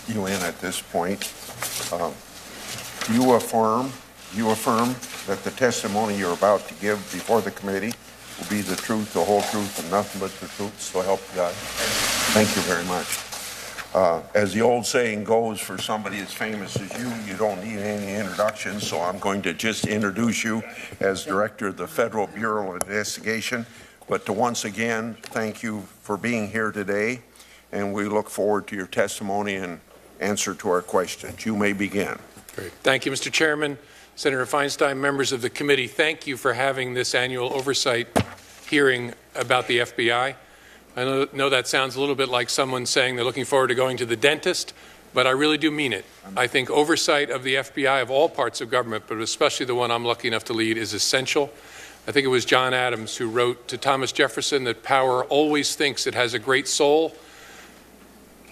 you in at this point. You affirm that the testimony you're about to give before the committee will be the truth, the whole truth, and nothing but the truth, so help you God. Thank you very much. As the old saying goes, for somebody as famous as you don't need any introduction, so I'm going to just introduce you as Director of the Federal Bureau of Investigation. But to once again, thank you for being here today, and we look forward to your testimony and answer to our questions. You may begin. Great. Thank you, Mr. Chairman. Senator Feinstein, members of the committee, thank you for having this annual oversight hearing about the FBI. I know that sounds a little bit like someone saying they're looking forward to going to the dentist, but I really do mean it. I think oversight of the FBI of all parts of government, but especially the one I'm lucky enough to lead, is essential. I think it was John Adams who wrote to Thomas Jefferson that power always thinks it has a great soul.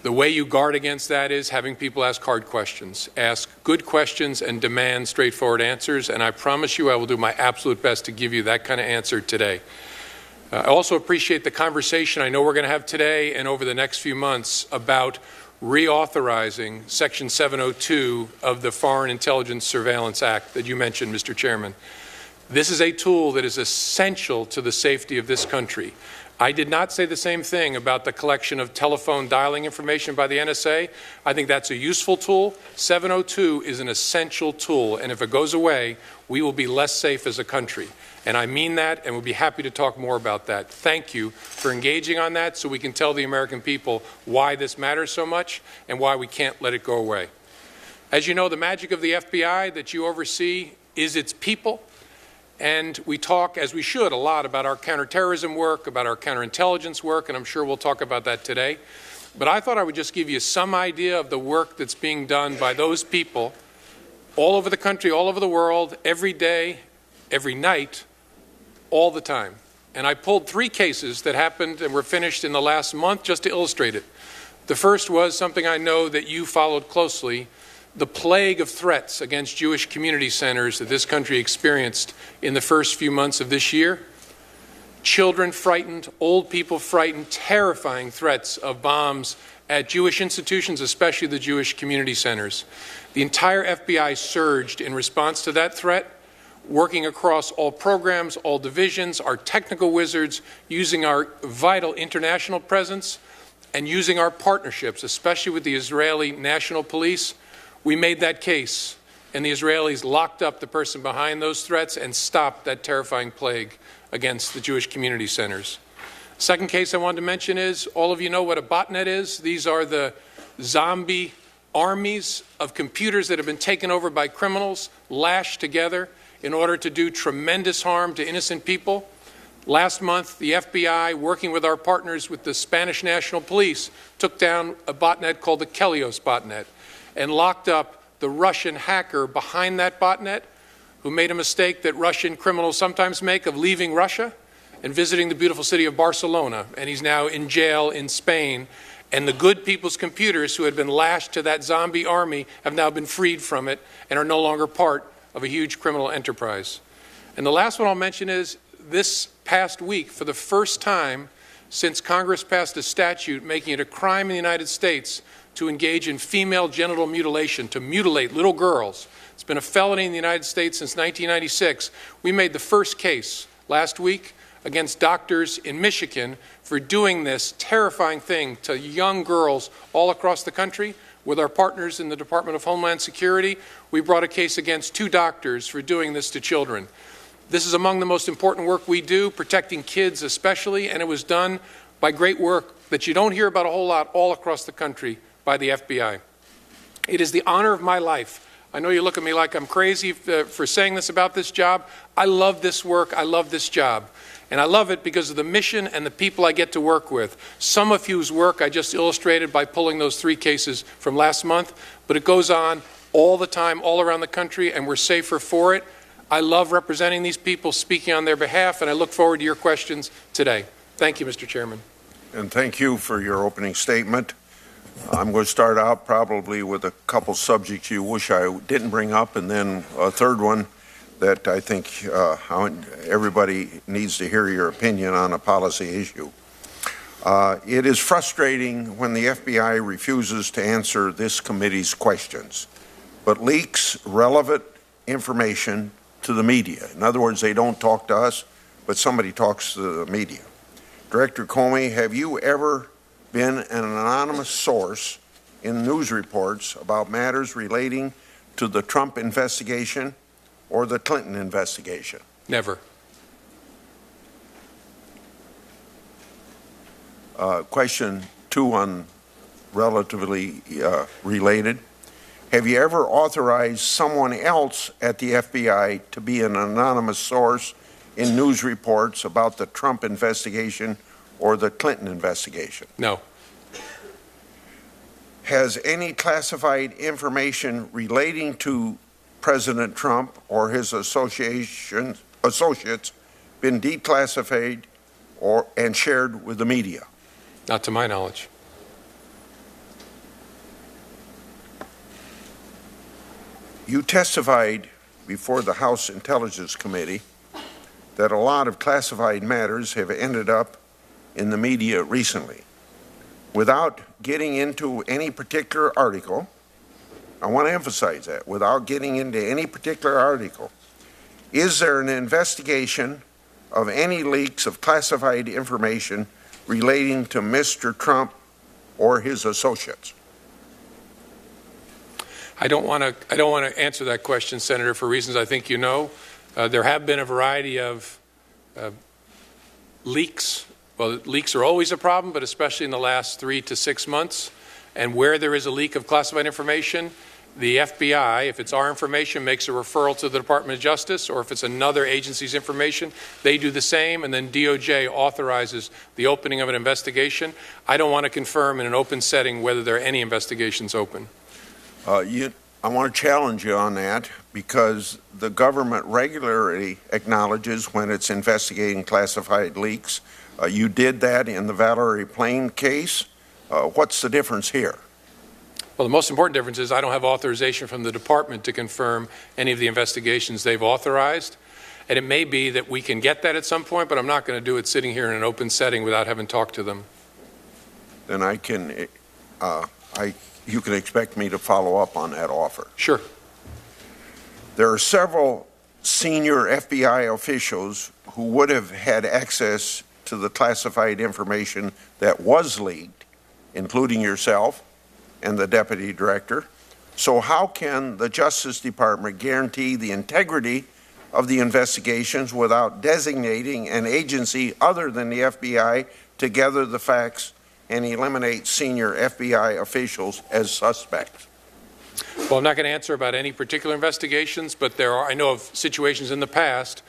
The way you guard against that is having people ask hard questions, ask good questions, and demand straightforward answers. And I promise you I will do my absolute best to give you that kind of answer today. I also appreciate the conversation I know we're going to have today and over the next few months about reauthorizing Section 702 of the Foreign Intelligence Surveillance Act that you mentioned, Mr. Chairman. This is a tool that is essential to the safety of this country. I did not say the same thing about the collection of telephone dialing information by the NSA. I think that's a useful tool. 702 is an essential tool, and if it goes away, we will be less safe as a country. And I mean that, and we'll be happy to talk more about that. Thank you for engaging on that so we can tell the American people why this matters so much and why we can't let it go away. As you know, the magic of the FBI that you oversee is its people. And we talk, as we should, a lot about our counterterrorism work, about our counterintelligence work, and I'm sure we'll talk about that today. But I thought I would just give you some idea of the work that's being done by those people all over the country, all over the world, every day, every night, all the time. And I pulled 3 cases that happened and were finished in the last month just to illustrate it. The first was something I know that you followed closely, the plague of threats against Jewish community centers that this country experienced in the first few months of this year. Children frightened, old people frightened, terrifying threats of bombs at Jewish institutions, especially the Jewish community centers. The entire FBI surged in response to that threat, working across all programs, all divisions, our technical wizards, using our vital international presence, and using our partnerships, especially with the Israeli National Police. We made that case, and the Israelis locked up the person behind those threats and stopped that terrifying plague against the Jewish community centers. Second case I wanted to mention is, all of you know what a botnet is. These are the zombie armies of computers that have been taken over by criminals, lashed together in order to do tremendous harm to innocent people. Last month, the FBI, working with our partners with the Spanish National Police, took down a botnet called the Kelios botnet and locked up the Russian hacker behind that botnet, who made a mistake that Russian criminals sometimes make of leaving Russia and visiting the beautiful city of Barcelona. And he's now in jail in Spain. And the good people's computers who had been lashed to that zombie army have now been freed from it and are no longer part of a huge criminal enterprise. And the last one I'll mention is, this past week, for the first time since Congress passed a statute making it a crime in the United States to engage in female genital mutilation, to mutilate little girls. It's been a felony in the United States since 1996. We made the first case last week against doctors in Michigan for doing this terrifying thing to young girls all across the country. With our partners in the Department of Homeland Security, we brought a case against 2 doctors for doing this to children. This is among the most important work we do, protecting kids especially, and it was done by great work that you don't hear about a whole lot all across the country by the FBI. It is the honor of my life. I know you look at me like I'm crazy for saying this about this job. I love this work. I love this job. And I love it because of the mission and the people I get to work with. Some of whose work I just illustrated by pulling those 3 cases from last month, but it goes on all the time, all around the country, and we're safer for it. I love representing these people, speaking on their behalf, and I look forward to your questions today. Thank you, Mr. Chairman. And thank you for your opening statement. I'm going to start out probably with a couple subjects you wish I didn't bring up, and then a third one that I think everybody needs to hear your opinion on a policy issue. It is frustrating when the FBI refuses to answer this committee's questions, but leaks relevant information to the media. In other words, they don't talk to us, but somebody talks to the media. Director Comey, have you ever been an anonymous source in news reports about matters relating to the Trump investigation or the Clinton investigation? Never. Question 2 on relatively related. Have you ever authorized someone else at the FBI to be an anonymous source in news reports about the Trump investigation or the Clinton investigation? No. Has any classified information relating to President Trump or his associates been declassified and shared with the media? Not to my knowledge. You testified before the House Intelligence Committee that a lot of classified matters have ended up in the media recently. Without getting into any particular article, I want to emphasize that, without getting into any particular article, is there an investigation of any leaks of classified information relating to Mr. Trump or his associates? I don't want to answer that question, Senator, for reasons I think you know. There have been a variety of leaks. Well, leaks are always a problem, but especially in the last 3 to 6 months. And where there is a leak of classified information, the FBI, if it's our information, makes a referral to the Department of Justice, or if it's another agency's information, they do the same, and then DOJ authorizes the opening of an investigation. I don't want to confirm in an open setting whether there are any investigations open. I want to challenge you on that, because the government regularly acknowledges when it's investigating classified leaks. You did that in the Valerie Plame case. What's the difference here? Well, the most important difference is I don't have authorization from the department to confirm any of the investigations they've authorized. And it may be that we can get that at some point, but I'm not going to do it sitting here in an open setting without having talked to them. Then you can expect me to follow up on that offer. Sure. There are several senior FBI officials who would have had access to the classified information that was leaked, including yourself and the deputy director. So how can the Justice Department guarantee the integrity of the investigations without designating an agency other than the FBI to gather the facts and eliminate senior FBI officials as suspects? Well, I'm not going to answer about any particular investigations, but I know of situations in the past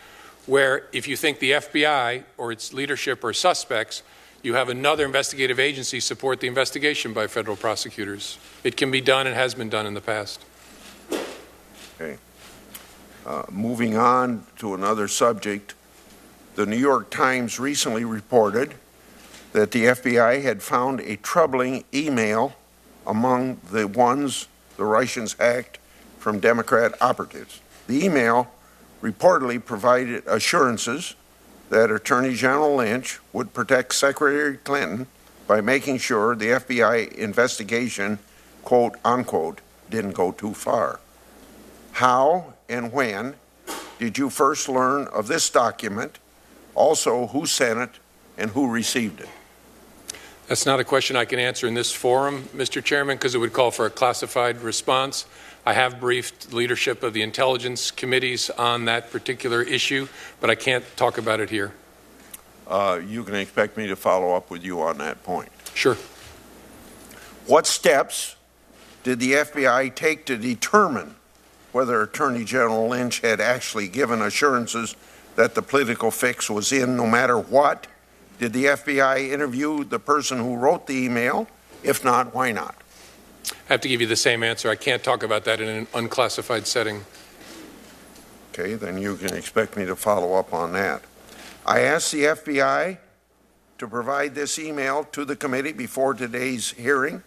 where if you think the FBI or its leadership are suspects, you have another investigative agency support the investigation by federal prosecutors. It can be done and has been done in the past. Okay. Moving on to another subject, the New York Times recently reported that the FBI had found a troubling email among the ones the Russians hacked from Democrat operatives. The email reportedly provided assurances that Attorney General Lynch would protect Secretary Clinton by making sure the FBI investigation, quote unquote, didn't go too far. How and when did you first learn of this document? Also, who sent it and who received it? That's not a question I can answer in this forum, Mr. Chairman, because it would call for a classified response. I have briefed the leadership of the intelligence committees on that particular issue, but I can't talk about it here. You can expect me to follow up with you on that point. Sure. What steps did the FBI take to determine whether Attorney General Lynch had actually given assurances that the political fix was in no matter what? Did the FBI interview the person who wrote the email? If not, why not? I have to give you the same answer. I can't talk about that in an unclassified setting. Okay, then you can expect me to follow up on that. I asked the FBI to provide this email to the committee before today's hearing.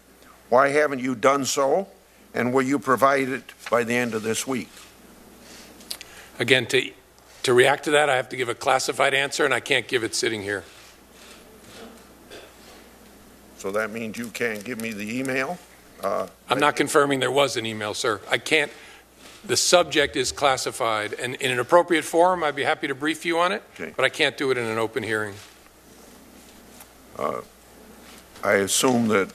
Why haven't you done so? And will you provide it by the end of this week? Again, to react to that, I have to give a classified answer, and I can't give it sitting here. So that means you can't give me the email? I'm not confirming there was an email, sir. I can't. The subject is classified, and in an appropriate forum, I'd be happy to brief you on it, Okay. but I can't do it in an open hearing. I assume that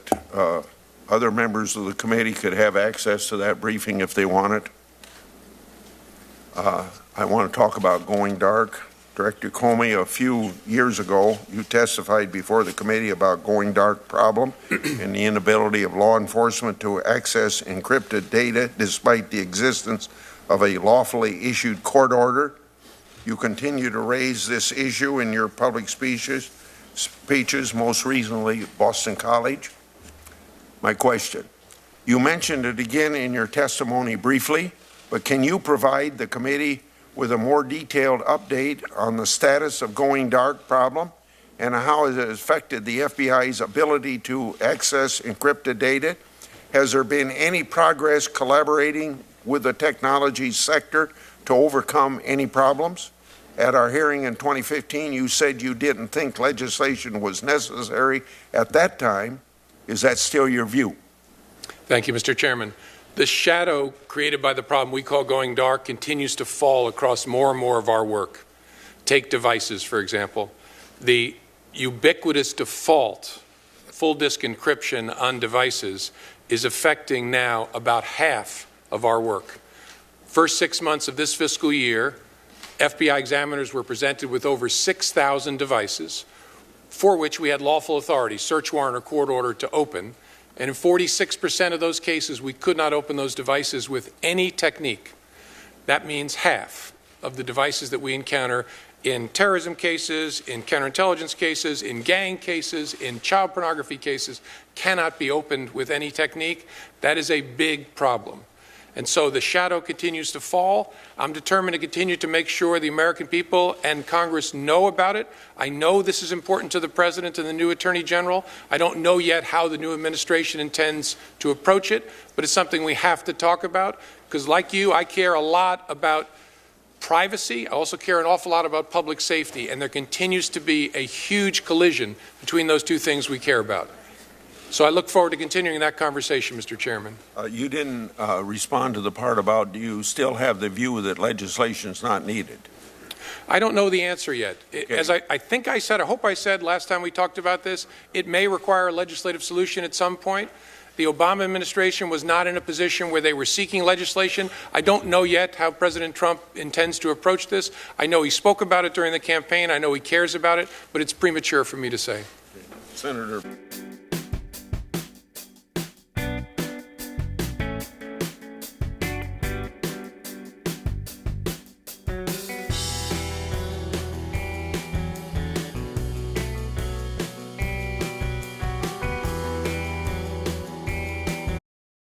other members of the committee could have access to that briefing if they want it. I want to talk about going dark. Director Comey, a few years ago, you testified before the committee about going dark problem and the inability of law enforcement to access encrypted data despite the existence of a lawfully issued court order. You continue to raise this issue in your public speeches, most recently Boston College. My question, you mentioned it again in your testimony briefly, but can you provide the committee with a more detailed update on the status of going dark problem and how it has affected the FBI's ability to access encrypted data? Has there been any progress collaborating with the technology sector to overcome any problems? At our hearing in 2015, you said you didn't think legislation was necessary at that time. Is that still your view? Thank you, Mr. Chairman. The shadow created by the problem we call going dark continues to fall across more and more of our work. Take devices, for example. The ubiquitous default, full disk encryption on devices is affecting now about half of our work. First 6 months of this fiscal year, FBI examiners were presented with over 6,000 devices for which we had lawful authority, search warrant or court order to open. And in 46% of those cases, we could not open those devices with any technique. That means half of the devices that we encounter in terrorism cases, in counterintelligence cases, in gang cases, in child pornography cases, cannot be opened with any technique. That is a big problem. And so the shadow continues to fall. I'm determined to continue to make sure the American people and Congress know about it. I know this is important to the President and the new Attorney General. I don't know yet how the new administration intends to approach it, but it's something we have to talk about because, like you, I care a lot about privacy. I also care an awful lot about public safety, and there continues to be a huge collision between those two things we care about. So I look forward to continuing that conversation, Mr. Chairman. You didn't respond to the part about do you still have the view that legislation is not needed? I don't know the answer yet. Okay. As I think I said, I hope I said last time we talked about this, it may require a legislative solution at some point. The Obama administration was not in a position where they were seeking legislation. I don't know yet how President Trump intends to approach this. I know he spoke about it during the campaign. I know he cares about it, but it's premature for me to say. Senator.